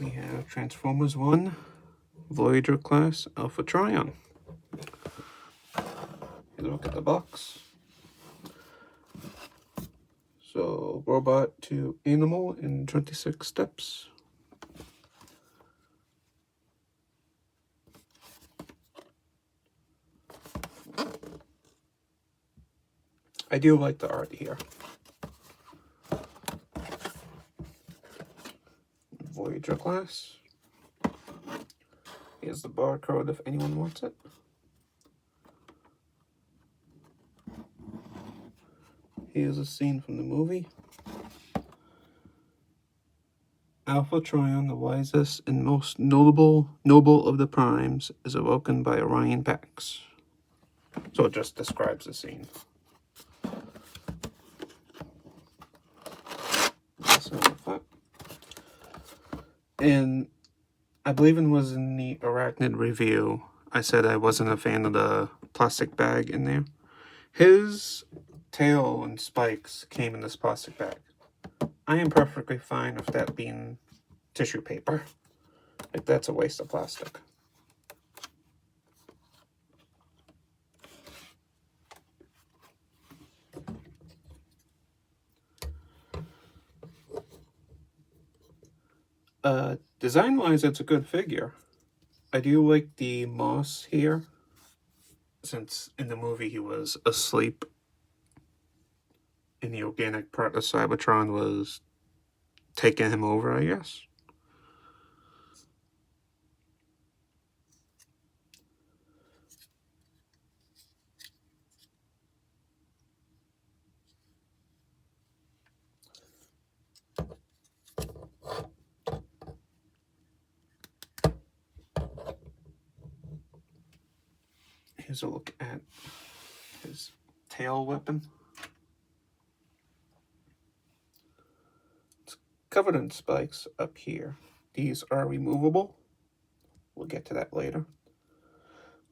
We have Transformers 1, Voyager class, Alpha Trion. Look at the box. So, robot to animal in 26 steps. I do like the art here. Voyager class. Here's the barcode if anyone wants it. Here's a scene from the movie. Alpha Trion, the wisest and most noble of the primes, is awoken by Orion Pax. So it just describes the scene. And I believe it was in the Arachnid review, I said I wasn't a fan of the plastic bag in there. His tail and spikes came in this plastic bag. I am perfectly fine with that being tissue paper. Like, that's a waste of plastic. Design-wise, it's a good figure. I do like the moss here, since in the movie he was asleep. And the organic part of Cybertron was taking him over, I guess. Here's a look at his tail weapon. It's covered in spikes up here. These are removable. We'll get to that later.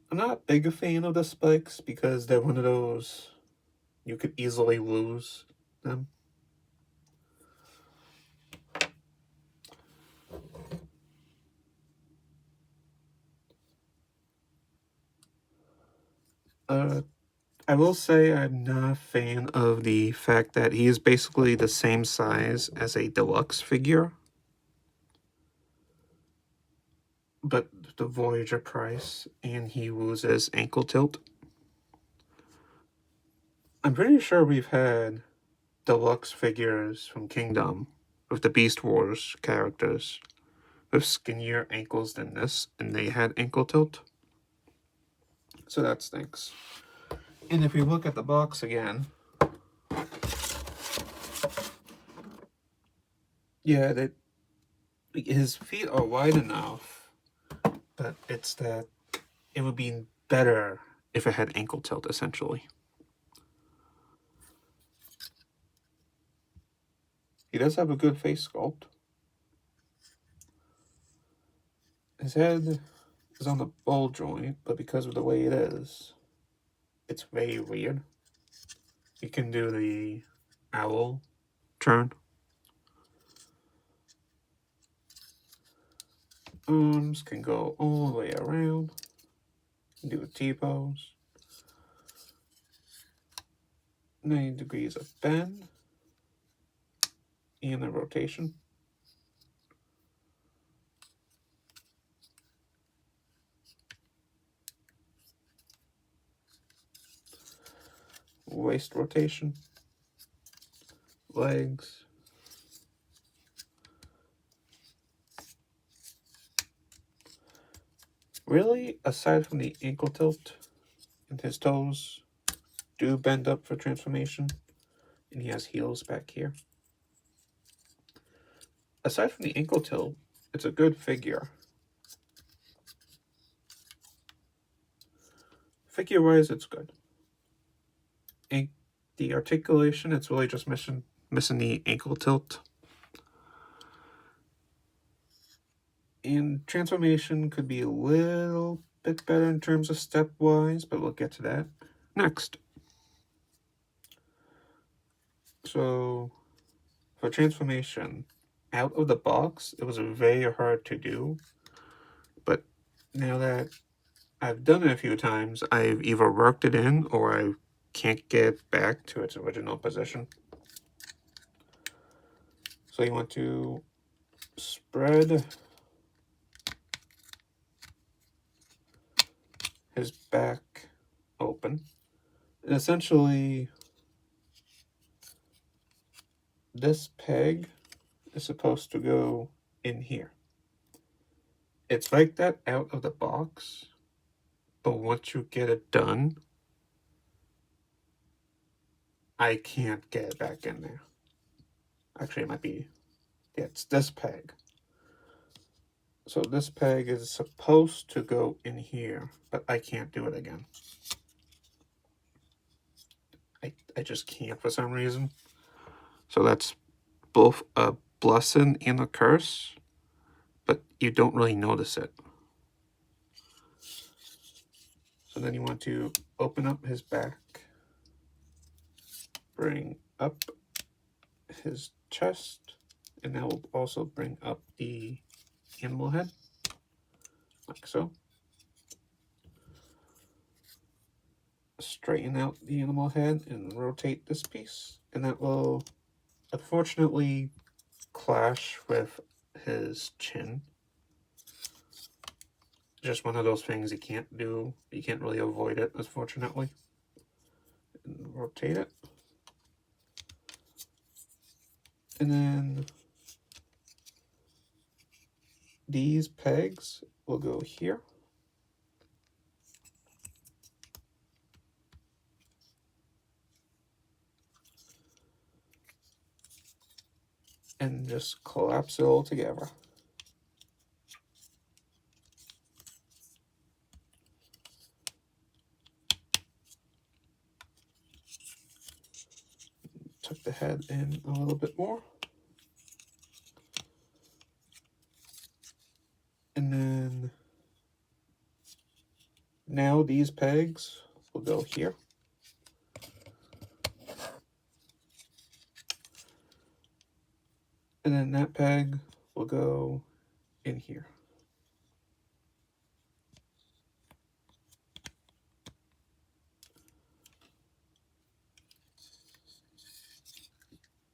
I'm not a big fan of the spikes because they're one of those you could easily lose them. I will say I'm not a fan of the fact that he is basically the same size as a deluxe figure, but the Voyager price, and he loses ankle tilt. I'm pretty sure we've had deluxe figures from Kingdom with the Beast Wars characters with skinnier ankles than this, and they had ankle tilt. So that stinks. And if we look at the box again, yeah, his feet are wide enough, but it's that it would be better if it had ankle tilt, essentially. He does have a good face sculpt. His head is on the ball joint, but because of the way it is, it's very weird. You can do the owl turn. Arms can go all the way around. Do a T-pose. 90 degrees of bend. And a rotation. Waist rotation. Legs. Really, aside from the ankle tilt and his toes do bend up for transformation, and he has heels back here. Aside from the ankle tilt, it's a good figure. Figure-wise, it's good. And the articulation, it's really just missing the ankle tilt. And transformation could be a little bit better in terms of step-wise, but we'll get to that next. So, for transformation, out of the box, it was very hard to do. But now that I've done it a few times, I've either worked it in or I can't get it back to its original position. So you want to spread his back open. And essentially, this peg is supposed to go in here. It's like that out of the box, but once you get it done, I can't get it back in there. Actually, it might be, yeah, it's this peg. So this peg is supposed to go in here, but I can't do it again. I just can't for some reason. So that's both a blessing and a curse, but you don't really notice it. So then you want to open up his back, bring up his chest, and that will also bring up the animal head, like so. Straighten out the animal head and rotate this piece, and that will unfortunately clash with his chin. Just one of those things you can't do. You can't really avoid it, unfortunately. And rotate it. And then these pegs will go here. And just collapse it all together. Tuck the head in a little bit more. And then now these pegs will go here. And then that peg will go in here.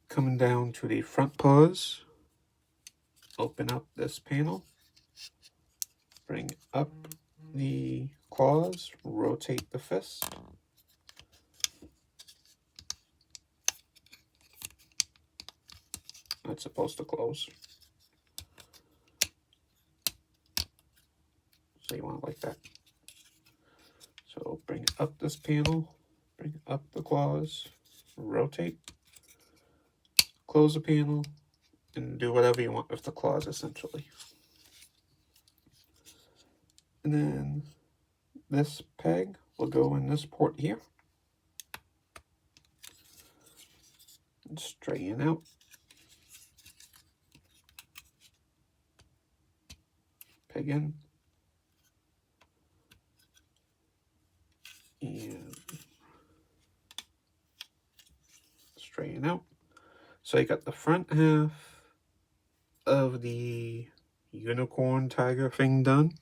Coming down to the front paws, open up this panel, bring up the claws, rotate the fist. It's supposed to close. So you want it like that. So bring up this panel, bring up the claws, rotate, close the panel, and do whatever you want with the claws, essentially. And then this peg will go in this port here. And straighten out. Peg in. And straighten out. So you got the front half of the unicorn tiger thing done.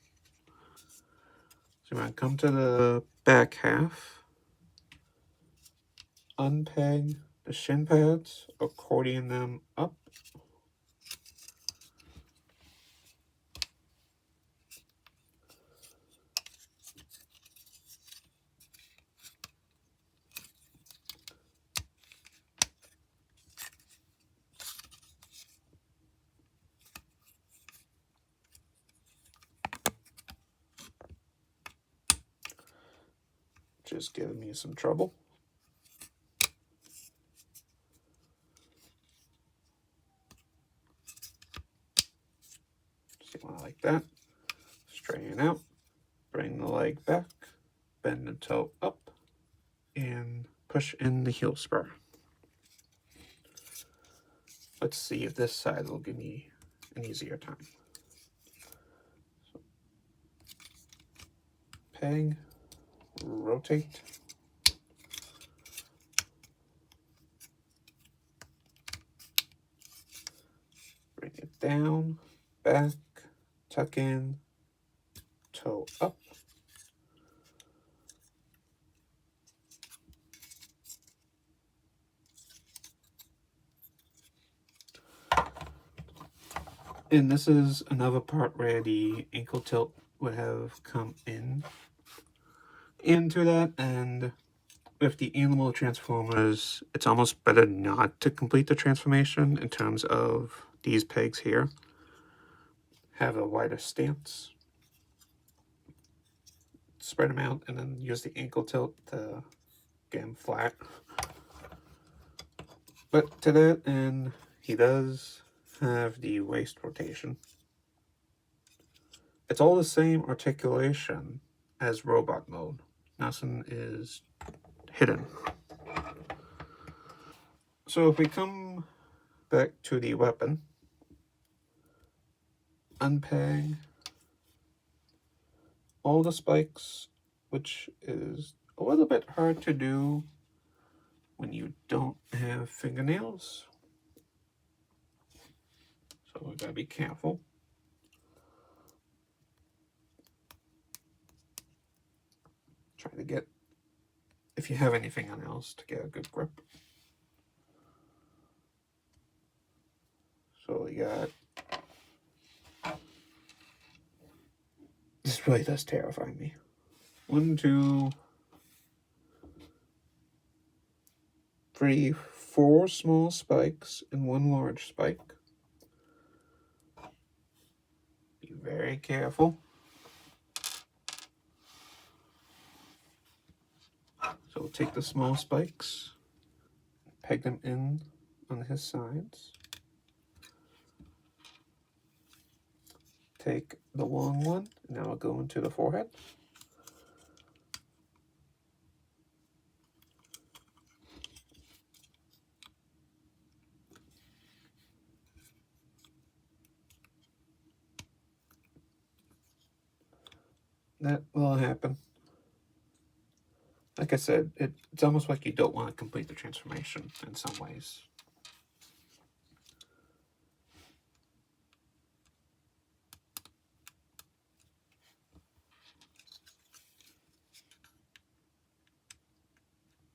So you want to come to the back half, unpeg the shin pads, accordion them up. Just giving me some trouble. So you want it like that. Straighten out. Bring the leg back. Bend the toe up. And push in the heel spur. Let's see if this side will give me an easier time. So, peg, rotate. Bring down, back, tuck in, toe up. And this is another part where the ankle tilt would have come into that, and with the animal transformers, it's almost better not to complete the transformation in terms of these pegs here have a wider stance. Spread them out and then use the ankle tilt to get him flat. But to that end, he does have the waist rotation. It's all the same articulation as robot mode. Nothing is hidden. So if we come back to the weapon, unpeg all the spikes, which is a little bit hard to do when you don't have fingernails. So we gotta be careful. Try to get, if you have any fingernails, to get a good grip. So we got, this really does terrify me. 1, 2, 3, 4 small spikes and 1 large spike. Be very careful. So we'll take the small spikes, peg them in on his sides. Take the long one, and now I'll go into the forehead. That will happen. Like I said, it's almost like you don't want to complete the transformation in some ways.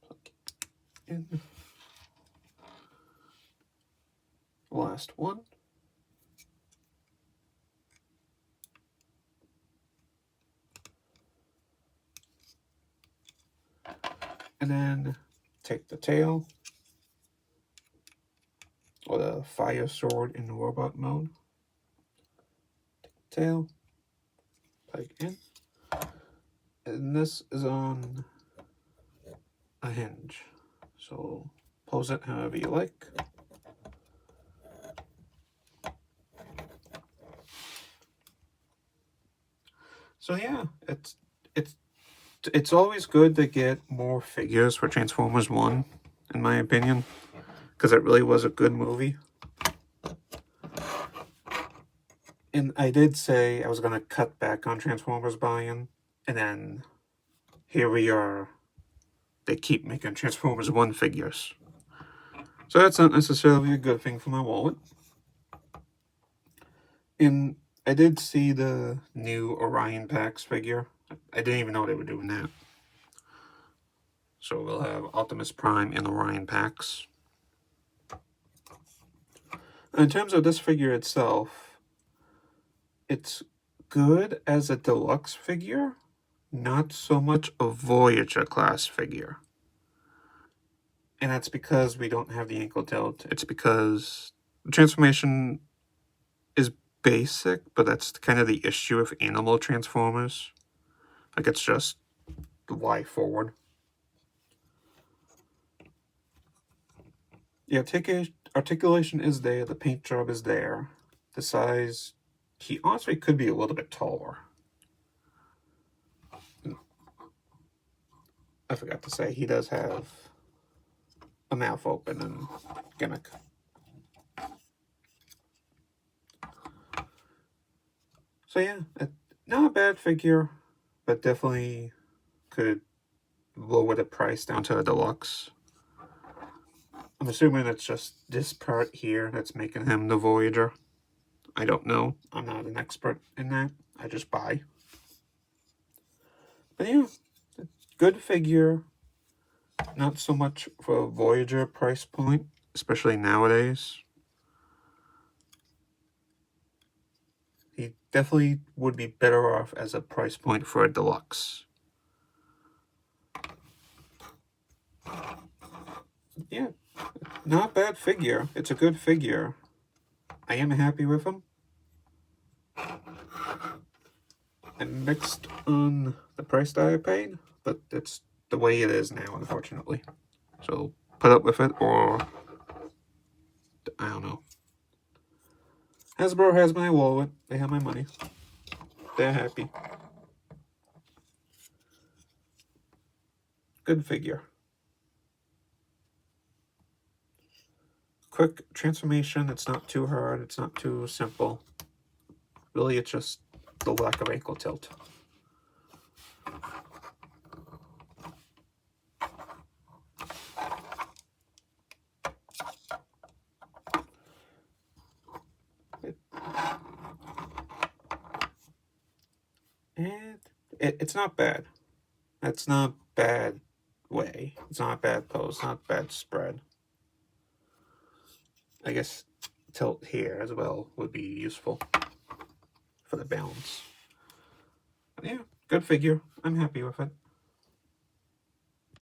Plug in. Last one. And then take the tail, or the fire sword in the robot mode. Take the tail, plug in. And this is on a hinge. So pose it however you like. So yeah, it's always good to get more figures for Transformers 1, in my opinion, because it really was a good movie. And I did say I was going to cut back on Transformers buy-in, and then here we are. They keep making Transformers 1 figures. So that's not necessarily a good thing for my wallet. And I did see the new Orion Pax figure. I didn't even know they were doing that. So we'll have Optimus Prime and Orion Pax. In terms of this figure itself, it's good as a deluxe figure, not so much a Voyager class figure. And that's because we don't have the ankle tilt. It's because the transformation is basic, but that's kind of the issue with animal Transformers. Like, it's just Y forward. The articulation is there, the paint job is there. The size, he honestly could be a little bit taller. I forgot to say, he does have a mouth open and gimmick. So yeah, not a bad figure, but definitely could lower the price down to a deluxe. I'm assuming it's just this part here that's making him the Voyager. I don't know. I'm not an expert in that. I just buy. But yeah, good figure. Not so much for a Voyager price point, especially nowadays. He definitely would be better off as a price point for a deluxe. Yeah, not a bad figure. It's a good figure. I am happy with him. I'm mixed on the price that I paid, but it's the way it is now, unfortunately. So put up with it, or I don't know. Hasbro has my wallet. They have my money. They're happy. Good figure. Quick transformation. It's not too hard. It's not too simple. Really, it's just the lack of ankle tilt. And it's not bad. It's not bad way. It's not a bad pose. Not bad spread. I guess tilt here as well would be useful for the balance. But yeah, good figure. I'm happy with it.